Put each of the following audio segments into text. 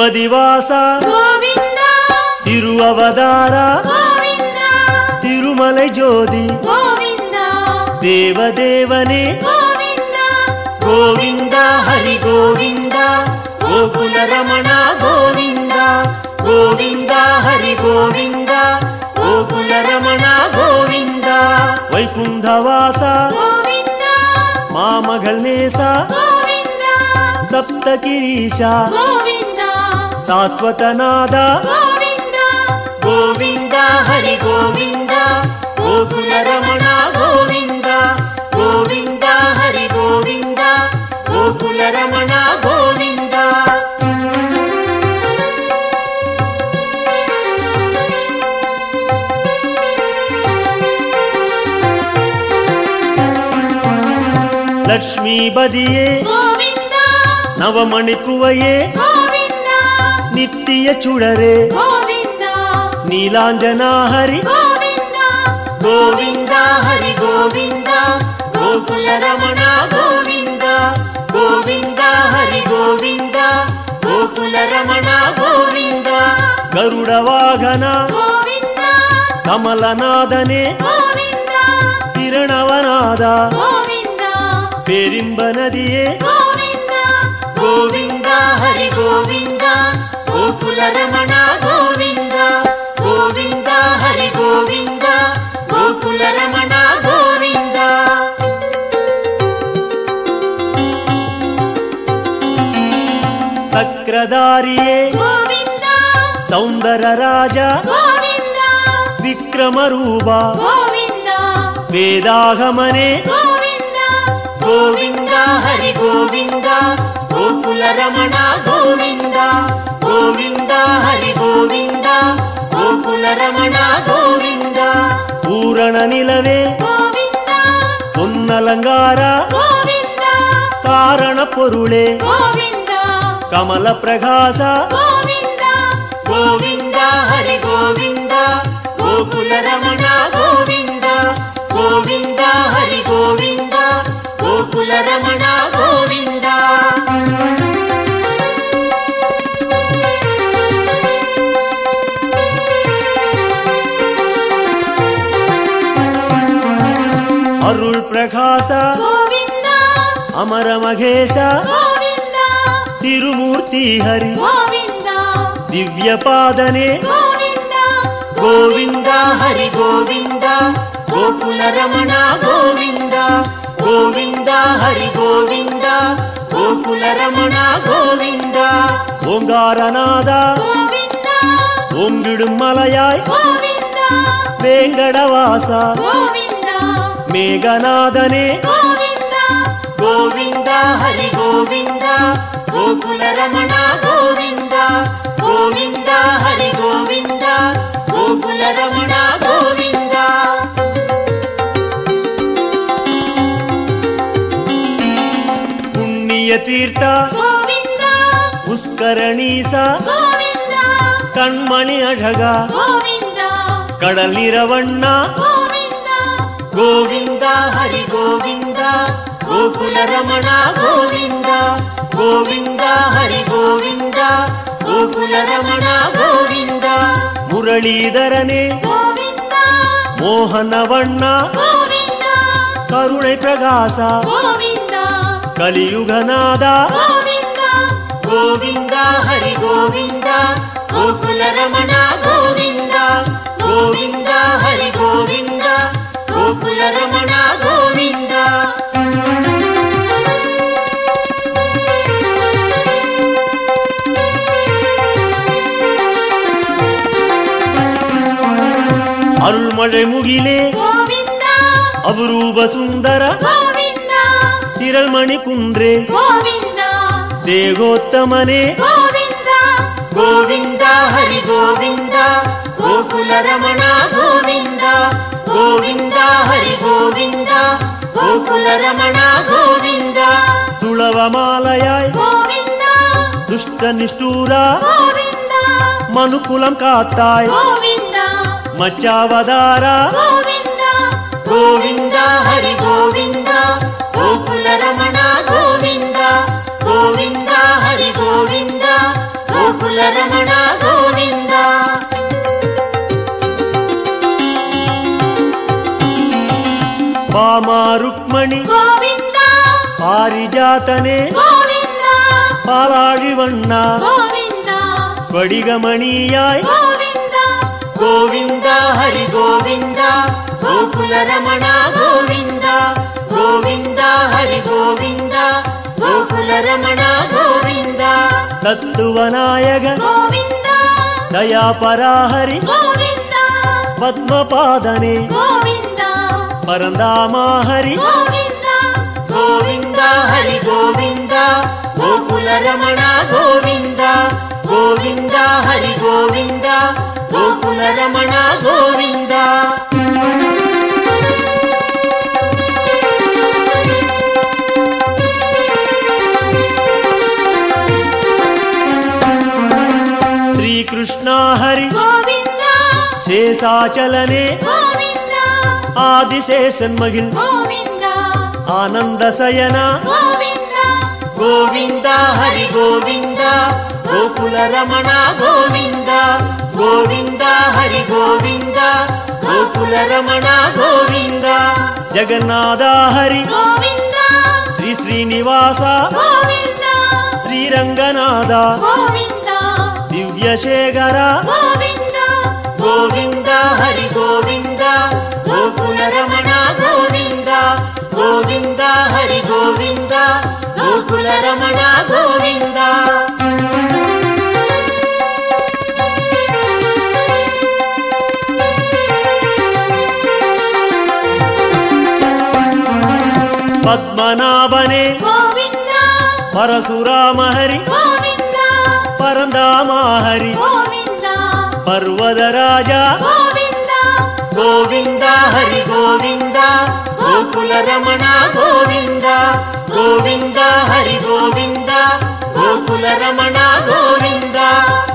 ತಿರುಪದಿವಾಸ ಗೋವಿಂದ ತಿರುವವತಾರ ಗೋವಿಂದ ತಿರುಮಲೈ ಜ್ಯೋತಿ ಗೋವಿಂದ ದೇವದೇವನೇ ಗೋವಿಂದ ಗೋವಿಂದ ಹರಿ ಗೋವಿಂದ ಗೋಕುಲ ರಮಣ ಗೋವಿಂದ ಗೋವಿಂದ ಹರಿ ಗೋವಿಂದ ಗೋಕುಲ ರಮಣ ಗೋವಿಂದ ವೈಕುಂಠವಾಸ ಗೋವಿಂದ ಮಾಮಗಲ್ನೇಸ ಗೋವಿಂದ ಸಪ್ತಗಿರೀಶ ಗೋವಿಂದ ಶಾಶ್ವತನಾದ ಗೋವಿಂದ ಗೋವಿಂದ ಹರಿ ಗೋವಿಂದ ಗೋಕುಲ ರಮಣ ಗೋವಿಂದ ಗೋವಿಂದ ಹರಿ ಗೋವಿಂದ ಗೋಕುಲ ರಮಣ ಗೋವಿಂದ ಲಕ್ಷ್ಮೀ ಬದಿಯೇ ಗೋವಿಂದ ನವಮಣಿಕುವಯೇ ಗೋವಿಂದ ನಿತ್ಯ ಚುಡರೆ ಗೋವಿಂದ ನೀಲಾಂಜನ ಹರಿ ಗೋವಿಂದ ಗೋವಿಂದ ಹರಿ ಗೋವಿಂದ ಗೋಕುಲ ರಮಣ ಗೋವಿಂದ ಗೋವಿಂದ ಹರಿ ಗೋವಿಂದ ಗೋಕುಲ ರಮಣ ಗೋವಿಂದ ಗರುಡ ವಾಹನ ಗೋವಿಂದ ಕಮಲನಾದನೆ ಗೋವಿಂದ ಕಿರಣವನಾದ ಗೋವಿಂದ ಪೇರಿಂಬ ನದಿಯೇ ಗೋವಿಂದ ಗೋವಿಂದ ಹರಿ ಗೋವಿಂದ ಗೋಕುಲ ರಮಣ ಗೋವಿಂದ ಗೋವಿಂದ ಹರಿ ಗೋವಿಂದ ಗೋಕುಲ ರಮಣ ಗೋವಿಂದ ಸಕ್ರಧಾರಿಯೇ ಗೋವಿಂದ ಸೌಂದರ ರಾಜ ಗೋವಿಂದ ವಿಕ್ರಮ ರೂಪ ಗೋವಿಂದ ವೇದಾಗಮನೆ ಗೋವಿಂದ ಗೋವಿಂದ ಹರಿ ಗೋವಿಂದ ಗೋಕುಲ ರಮಣ ಗೋವಿಂದ ಗೋವಿಂದ ಹರಿ ಗೋವಿಂದ ಗೋಕುಲ ರಮಣ ಗೋವಿಂದ ಪೂರಣ ನಿಲವೇ ಗೋವಿಂದ ಹೊನ್ನಲಂಗಾರ ಗೋವಿಂದ ಕಾರಣ ಪೊರುಳೆ ಗೋವಿಂದ ಕಮಲ ಪ್ರಕಾಶ ಗೋವಿಂದ ಗೋವಿಂದ ಹರಿ ಗೋವಿಂದ ಗೋಕುಲ ರಮಣ ಗೋವಿಂದ ಗೋವಿಂದ ಹರಿ ಗೋವಿಂದ ಗೋಕುಲ ರಮಣ ಗೋವಿಂದ ಅರುಳ್ ಪ್ರಕಾಶ ಗೋವಿಂದ ಅಮರ ಮಹೇಶ ಗೋವಿಂದ ತಿರುಮೂರ್ತಿ ಹರಿ ಗೋವಿಂದ ದಿವ್ಯ ಪಾದನೆ ಗೋವಿಂದ ಗೋವಿಂದ ಹರಿ ಗೋವಿಂದ ಗೋಕುಲ ರಮಣ ಗೋವಿಂದ ಗೋವಿಂದ ಹರಿ ಗೋವಿಂದ ಗೋಕುಲ ರಮಣ ಗೋವಿಂದ ಓಂಗಾರನಾದ ಗೋವಿಂದ ಓಂಗಿಡುಂ ಮಲಯಾಯ್ ಗೋವಿಂದ ವೇಂಗಡವಾಸ ಗೋವಿಂದ ಮೇಘನಾದನೆ ಗೋವಿಂದ ಗೋವಿಂದ ಹರಿ ಗೋವಿಂದ ಗೋಕುಲ ರಮಣ ಗೋವಿಂದ ಗೋವಿಂದ ಹರಿ ಗೋವಿಂದ ಗೋಕುಲ ರಮಣ ಗೋವಿಂದ ಪುಣ್ಯ ತೀರ್ಥ ಗೋವಿಂದ ಪುಷ್ಕರಣೀಸ ಗೋವಿಂದ ಕಣ್ಮಣಿ ಅழಗ ಗೋವಿಂದ ಕಡಲ್ ನೀರವಣ್ಣ ಗೋವಿಂದ ಗೋವಿಂದ ಹರಿ ಗೋವಿಂದ ಗೋಕುಲ ರಮಣ ಗೋವಿಂದ ಗೋವಿಂದ ಹರಿ ಗೋವಿಂದ ಗೋಕುಲ ರಮಣ ಗೋವಿಂದ ಮುರಳೀಧರನೇ ಗೋವಿಂದ ಮೋಹನವಣ್ಣ ಗೋವಿಂದ ಕರುಣೈ ಪ್ರಕಾಶ ಗೋವಿಂದ ಕಲಿಯುಗನಾದ ಗೋವಿಂದ ಗೋವಿಂದ ಹರಿ ಗೋವಿಂದ ಗೋಕುಲ ರಮಣ ಗೋವಿಂದ ಗೋವಿಂದ ಹರಿ ಗೋವಿಂದ ಗೋಕುಲ ರಮಣ ಗೋವಿಂದ ಅರುಳ್ಮಳೆ ಮುಗಿಲೆ ಗೋವಿಂದ ಅಪರೂಪ ಸುಂದರ ಗೋವಿಂದ ತಿರಳ್ಮಣಿ ಕುಂಡ್ರೆ ಗೋವಿಂದ ದೇಗೋತ್ತಮನೆ ಗೋವಿಂದ ಗೋವಿಂದ ಹರಿ ಗೋವಿಂದ ಗೋಕುಲ ರಮಣ ಗೋವಿಂದ ಗೋವಿಂದ ಹರಿ ಗೋವಿಂದ ಗೋಕುಲ ರಮಣ ಗೋವಿಂದ ತುಳವ ಮಾಲಯಾಯ್ ಗೋವಿಂದ ದುಷ್ಟ ನಿಷ್ಠೂರ ಗೋವಿಂದ ಮನುಕುಲಂ ಕಾತ್ತಾಯ್ ಗೋವಿಂದ ಮಚ್ಚಾವದಾರ ಗೋವಿಂದ ಗೋವಿಂದ ಹರಿ ಗೋವಿಂದ ಗೋಕುಲ ರಮಣ ಗೋವಿಂದ ಗೋವಿಂದ ಹರಿ ಗೋವಿಂದ ಗೋಕುಲ ಗೋಕುಲ ರಮಣ ಗೋವಿಂದ. ಭಾಮ ರುಕ್ಮಣಿ ಗೋವಿಂದ ಪಾರಿಜಾತನೆ ಗೋವಿಂದ ಪಾಲಾழிವಣ್ಣ ಗೋವಿಂದ ಸ್ಫಟಿಕಮಣಿಯಾಯ್ ಗೋವಿಂದ ಗೋವಿಂದ ಹರಿ ಗೋವಿಂದ ಗೋಕುಲ ರಮಣ ಗೋವಿಂದ ಗೋವಿಂದ ಹರಿ ಗೋವಿಂದ ಗೋಕುಲ ರಮಣ ಗೋವಿಂದ. ತತ್ತುವನಾಯಕ ಗೋವಿಂದ ದಯಾಪರಾಹರಿ ಗೋವಿಂದ ಪದ್ಮಪಾದನೆ ಗೋವಿಂದ ಪರಂದಾಮ ಹರಿ ಗೋವಿಂದ ಗೋವಿಂದ ಹರಿ ಗೋವಿಂದ ಗೋಕುಲ ರಮಣ ಗೋವಿಂದ ಗೋವಿಂದ ಹರಿ ಗೋವಿಂದ ಗೋಕುಲ ರಮಣ ಗೋವಿಂದ. ಶ್ರೀಕೃಷ್ಣ ಹರಿ ಗೋವಿಂದ ಶೇಷಾಚಲನೆ ಗೋವಿಂದ ಆದಿಶೇಷನ್ಮಗಿಲ್ ಗೋವಿಂದ ಆನಂದ ಸಯನ ಗೋವಿಂದ ಗೋವಿಂದ ಹರಿ ಗೋವಿಂದ ಗೋಕುಲ ರಮಣ ಗೋವಿಂದ ಗೋವಿಂದ ಹರಿ ಗೋವಿಂದ ಗೋಕುಲ ರಮಣ ಗೋವಿಂದ. ಜಗನ್ನಾಥ ಹರಿ ಗೋವಿಂದ ಶ್ರೀ ಶ್ರೀನಿವಾಸ ಗೋವಿಂದ ಶ್ರೀರಂಗನಾಥ ಗೋವಿಂದ ದಿವ್ಯಶೇಖರ ಗೋವಿಂದ ಗೋವಿಂದ ಹರಿ ಗೋವಿಂದ ಗೋಕುಲ ರಮಣ ಗೋವಿಂದ ಗೋವಿಂದ ಹರಿ ಗೋವಿಂದ ಗೋಕುಲ ರಮಣ ಗೋವಿಂದ. ಪದ್ಮನಾಭನೆ ಗೋವಿಂದ ಪರಶುರಾಮ ಹರಿ ಗೋವಿಂದ ಪರಂದಾಮ ಹರಿ ಗೋವಿಂದ ಪರ್ವತ ರಾಜ ಗೋವಿಂದ ಗೋವಿಂದ ಹರಿ ಗೋವಿಂದ ಗೋಕುಲ ರಮಣ ಗೋವಿಂದ ಗೋವಿಂದ ಹರಿ ಗೋವಿಂದ ಗೋಕುಲ ರಮಣ ಗೋವಿಂದ.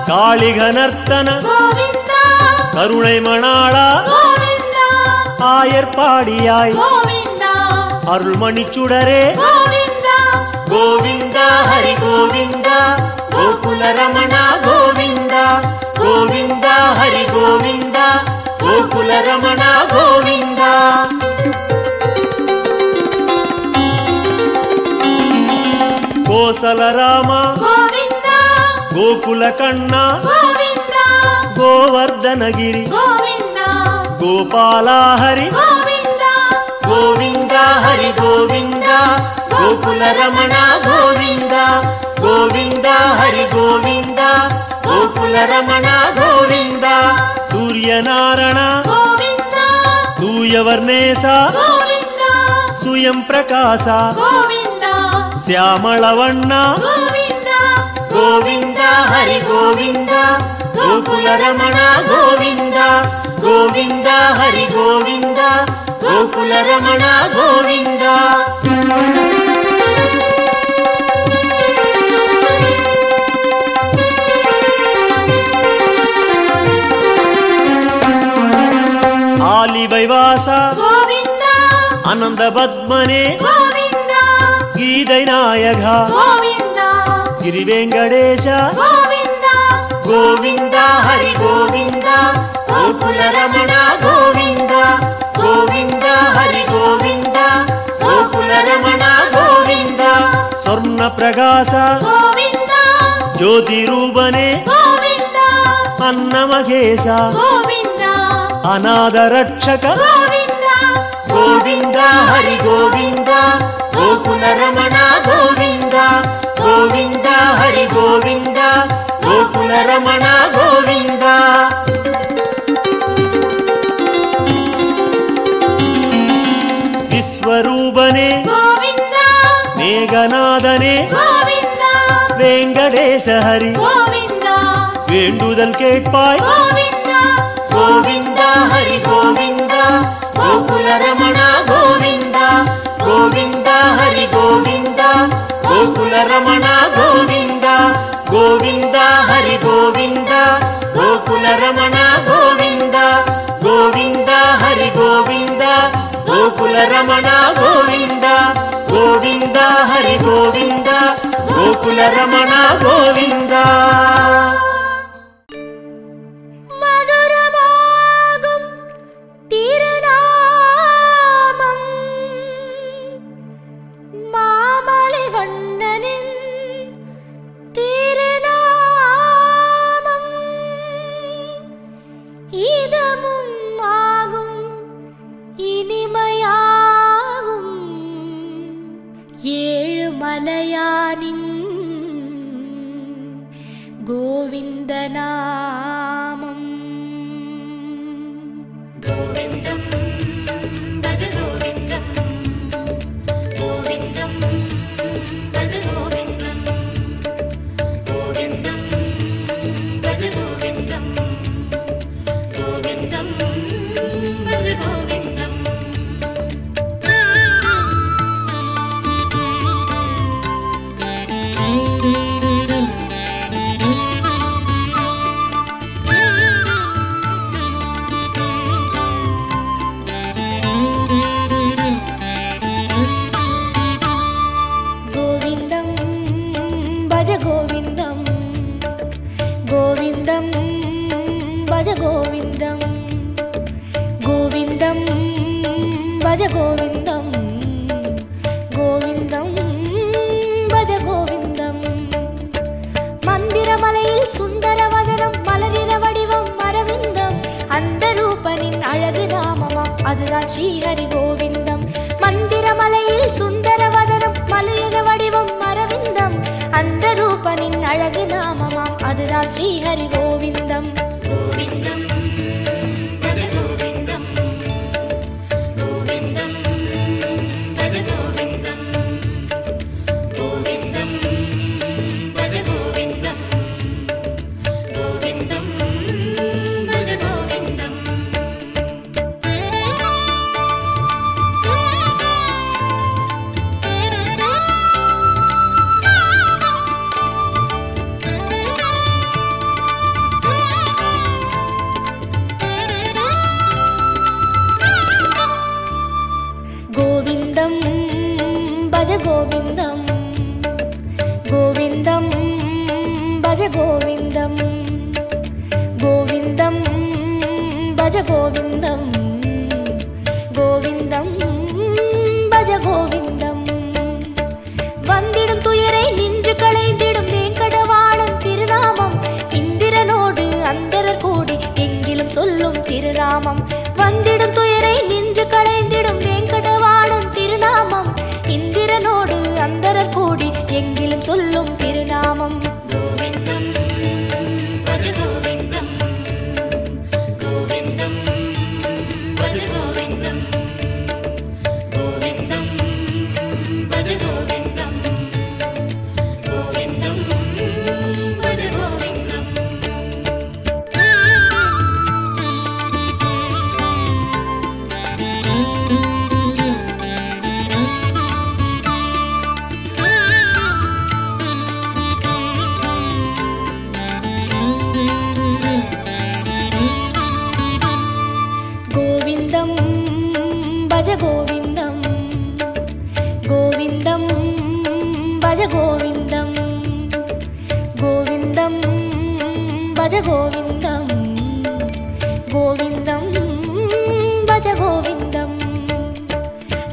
ಕಾಳಿಗನರ್ತನ ಗೋವಿಂದ கருணை மணாள ಗೋವಿಂದ ஆயர்பாடியாய் ಗೋವಿಂದ அருள்மணிச்சுடரே ಗೋವಿಂದ ಗೋವಿಂದ ಹರಿ ಗೋವಿಂದ ಗೋಕುಲ ರಮಣ ಗೋವಿಂದ ಗೋವಿಂದ ಹರಿ ಗೋವಿಂದ ಗೋಕುಲ ರಮಣ ಗೋವಿಂದ. ಕೋಸಲ ರಾಮ ಗೋವಿಂದ ಗೋಕುಲ ಕಣ್ಣ ಗೋವಿಂದ ಗೋವರ್ಧನಗಿರಿ ಗೋವಿಂದ ಗೋಪಾಲ ಹರಿ ಗೋವಿಂದ ಗೋವಿಂದ ಹರಿ ಗೋವಿಂದ ಗೋಕುಲ ರಮಣ ಗೋವಿಂದ ಗೋವಿಂದ ಹರಿ ಗೋವಿಂದ ಗೋಕುಲ ರಮಣ ಗೋವಿಂದ. ಸೂರ್ಯನಾರಾಯಣ ಗೋವಿಂದ ತೂಯವರ್ಣೇಶ ಗೋವಿಂದ ಸುಯಂ ಪ್ರಕಾಶ ಗೋವಿಂದ ಶ್ಯಾಮಳವಣ್ಣ ಗೋವಿಂದ ಗೋವಿಂದ ಹರಿ ಗೋವಿಂದ ಗೋಕುಲ ರಮಣ ಗೋವಿಂದ ಗೋವಿಂದ ಹರಿ ಗೋವಿಂದ ಗೋಕುಲ ರಮಣ ಗೋವಿಂದ. ಆಲಿವೈವಾಸ ಗೋವಿಂದ ಆನಂದ ಪದ್ಮನೆ ಗೋವಿಂದ ಗೀದೈ ನಾಯಕ ಗೋವಿಂದ ಗಿರಿವೆಂಕಟೇಶ ಗೋವಿಂದ ಗೋವಿಂದ ಹರಿ ಗೋವಿಂದ ಗೋಕುಲ ರಮಣ ಗೋವಿಂದ ಗೋವಿಂದ ಹರಿ ಗೋವಿಂದ ಗೋಕುಲ ರಮಣ ಗೋವಿಂದ. ಸ್ವರ್ಣ ಪ್ರಕಾಶ ಗೋವಿಂದ ಜ್ಯೋತಿ ರೂಪನೆ ಗೋವಿಂದ ಅನ್ನಮಘೇಶ ಗೋವಿಂದ ಅನಾಥ ರಕ್ಷಕ ಗೋವಿಂದ ಗೋವಿಂದ ಹರಿ ಗೋವಿಂದ ಗೋಕುಲ ರಮಣ ಗೋವಿಂದ ಗೋವಿಂದ ಹರಿ ಗೋವಿಂದ ಗೋಕುಲ ರಮಣ ಗೋವಿಂದ. ವಿಶ್ವರೂಪನೆ ಗೋವಿಂದ ಮೇಘನಾದನೆ ಗೋವಿಂದ ವೆಂಕಟೇಶ ಹರಿ ಗೋವಿಂದ வேண்டுதல் கேட்பாய் ಗೋವಿಂದ ಗೋವಿಂದ ಹರಿ ಗೋವಿಂದ ಗೋಕುಲ ರಮಣ ಗೋವಿಂದ ಗೋವಿಂದ ಹರಿ ಗೋವಿಂದ ಗೋಕುಲ ರಮಣ ಗೋವಿಂದ ಗೋವಿಂದ ಹರಿ ಗೋವಿಂದ ಗೋಕುಲ ರಮಣ ಗೋವಿಂದ ಗೋವಿಂದ ಹರಿ ಗೋವಿಂದ ಗೋಕುಲ ರಮಣ ಗೋವಿಂದ ಗೋವಿಂದ ಹರಿ ಗೋವಿಂದ ಗೋಕುಲ ರಮಣ ಗೋವಿಂದ. இதமும் ஆகும் இனிமையாகும் ஏழுமலையானின் கோவிந்த நாமம். கோவிந்தம் பஜ கோவிந்தம், கோவிந்தம் பஜ கோவிந்தம், கோவிந்தம் பஜ கோவிந்தம், கோவிந்தம் பஜ கோவிந்தம். கோவிந்தம் கோவிந்தம் பஜ கோவிந்தம், கோவிந்தம் பஜ கோவிந்தம், கோவிந்தம் பஜ கோவிந்தம். மந்திரமலையில் சுந்தரவதனம் மலரின வடிவம் அரவிந்தம், அந்த ரூபனின் அழகு நாமமாம் அதுதான் ஸ்ரீஹரி கோவிந்தம். மந்திரமலையில் சுந்தரவதனம் மலரின வடிவம் அரவிந்தம், அந்த ரூபனின் அழகு நாமமாம் அதுதான் ஸ்ரீஹரி கோவிந்தம். கோவிந்தம் பஜ கோவிந்தம், கோவிந்தம் பஜ கோவிந்தம், கோவிந்தம் பஜ கோவிந்தம், கோவிந்தம் பஜ கோவிந்தம். கோவிந்தம் பஜ கோவிந்தம், கோவிந்தம் பஜ கோவிந்தம், கோவிந்தம் பஜ கோவிந்தம், கோவிந்தம் பஜ கோவிந்தம். வந்திடும் துயரை நின்று களைந்திடும் வேங்கடவாணன் திருநாமம், இந்திரனோடு அந்தரர் கூடி எங்கிலும் சொல்லும் திருநாமம். வந்திடும் துயரை நின்று களைந்திடும் வேங்கடவாணன் திருநாமம், இந்திரனோடு அந்தரர் கூடி எங்கிலும் சொல்லும் திருநாமம். கோவிந்தம் பஜ கோவிந்தம், கோவிந்தம் பஜ கோவிந்தம், கோவிந்தம் பஜ கோவிந்தம், கோவிந்தம் பஜ கோவிந்தம். கோவிந்தம் பஜ கோவிந்தம், கோவிந்தம் பஜ கோவிந்தம், கோவிந்தம் பஜ கோவிந்தம், கோவிந்தம் பஜ கோவிந்தம்.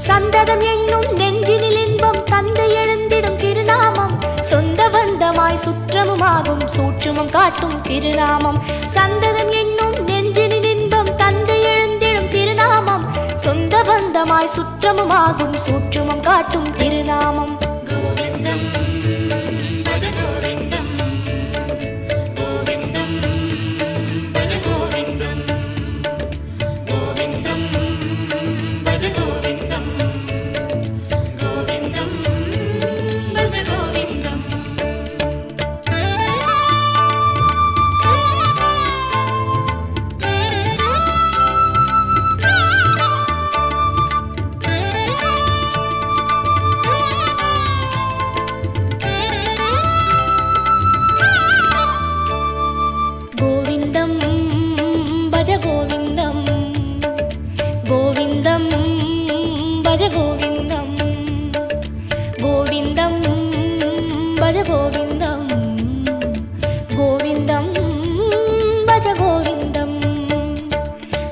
சந்ததம் என்னும் நெஞ்சினில் இன்பம் தந்தை எழுந்திடும் திருநாமம், சொந்த பந்தமாய் சுற்றமுமாகும் சூற்றுமம் காட்டும் திருநாமம். சந்ததம் என்னும் நெஞ்சினில் இன்பம் தந்தை எழுந்திடும் திருநாமம், சொந்த பந்தமாய் சுற்றமுமாகும் சூற்றுமம் காட்டும் திருநாமம். கோவிந்தம் பஜ கோவிந்தம், கோவிந்தம் பஜ கோவிந்தம், கோவிந்தம் பஜ கோவிந்தம், கோவிந்தம் பஜ கோவிந்தம். கோவிந்தம் பஜ கோவிந்தம், கோவிந்தம் பஜ கோவிந்தம், கோவிந்தம் பஜ கோவிந்தம், கோவிந்தம் பஜ கோவிந்தம்.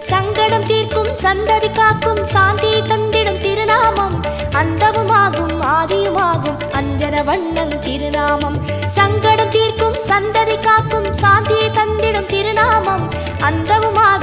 சங்கடம் தீர்க்கும் சந்ததி காக்கும் சாந்தியை தந்திடும் திருநாமம், அந்தமுமாகும் ஆதியுமாகும் அஞ்சன வண்ணன் திருநாமம். சங்கடம் தீர்க்கும் சந்ததி காக்கும் சாந்தியை தந்திடும் திருநாமம், அந்தமுமாகும்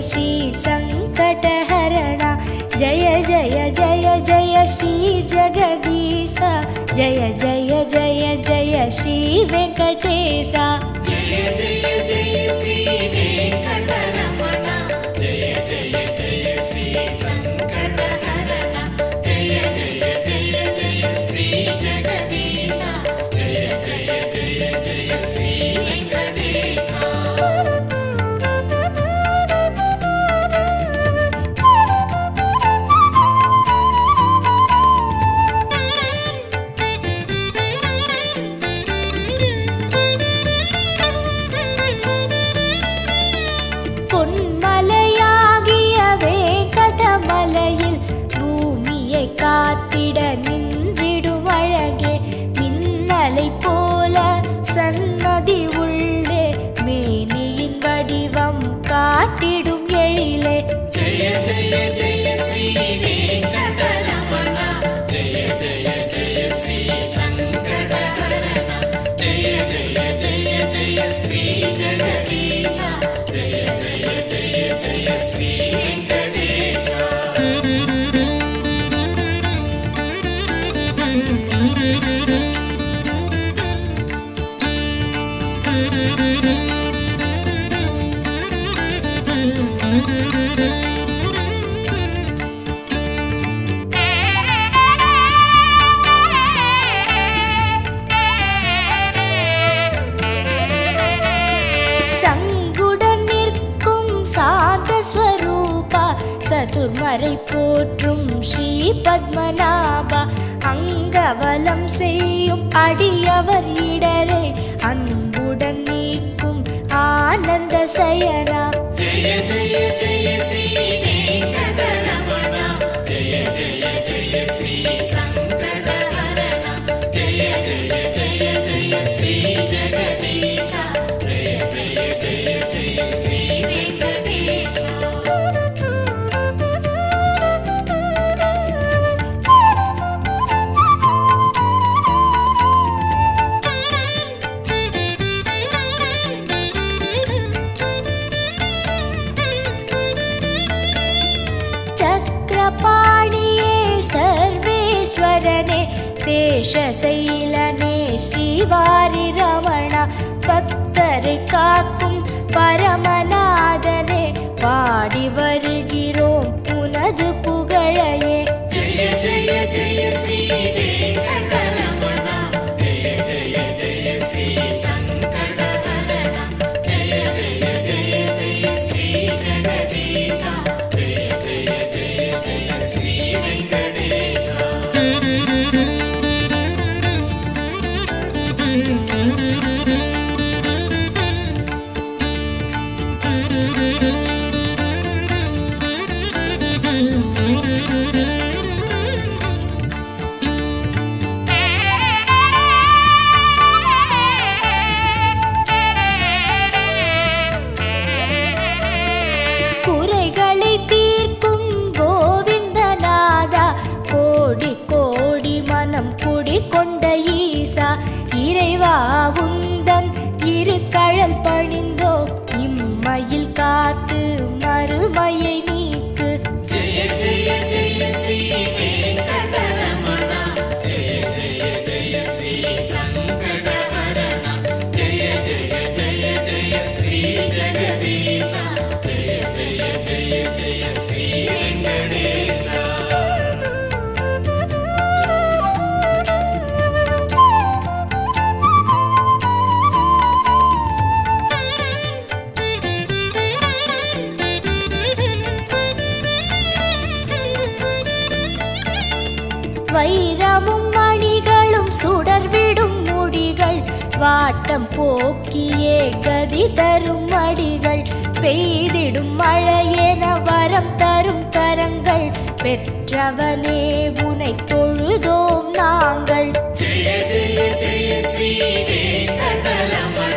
श्री संकटहरण जय जय जय जय श्री जगदीश जय जय जय जय श्री वेंकटेश जय जय जय श्री वेंकटरमण जय जय जय श्री संकटहरण जय जय जय जय श्री जगदीश जय जय जय जय श्री वेंकटेश காத்திட நின்றிடும் அழகே மின்னலை போல சன்னதி உள்ளே மேனியின் வடிவம் காட்டிடும் எழிலே जय जय जय श्री वेंकटरमण जय जय जय श्री संकटहरण जय जय जय जय श्री जगदीश जय जय जय जय श्री वेंकटेश சங்குடன் நிற்கும் சாந்த ஸ்வரூபா சதுர்மறை போற்றும் ஸ்ரீ பத்மநாபா அங்கவலம் செய்யும் அடியவர் இடரை அன்புடன் நீக்கும் ஆனந்த சயனா जय जय जय श्री वेंकटरमण जय जय जय श्री संकटहरण जय जय जय जय श्री जगदीश जय जय जय जय श्री वेंकटेश चक्रपाणिये सर्वेश्वरने शेषशैलने श्रीवारि रमण भक्तரை காக்கும் பரமநாதனே பாடி வருகிறோம் உனது புகழையே जय जय जय श्री वेंकटरमण जय जय जय श्री संकटहरण जय जय जय जय श्री जगदीश जय जय जय जय श्री वेंकटेश குறைகளை தீர்க்கும் கோவிந்தநாதா கோடி கோடி மனம் குடிகொண்ட ஈசா இறைவா உந்தன் இரு கழல் பணிந்தோ இம்மையில் காத்து மறுமையை நீக்கு जय जय जय श्री वेंकटरमण जय जय जय श्री संकटहरण जय जय जय जय श्री जगदीश जय जय जय जय श्री वेंकटेश வைரமும் மணிகளும் சுடர்விடும் முடிகள் வாட்டம் போக்கியே கதி தரும் மடிகள் பெய்திடும் மழையென வரம் தரும் கரங்கள் பெற்றவனே உனை தொழுதோம் நாங்கள் जय जय जय श्री वेंकटरमण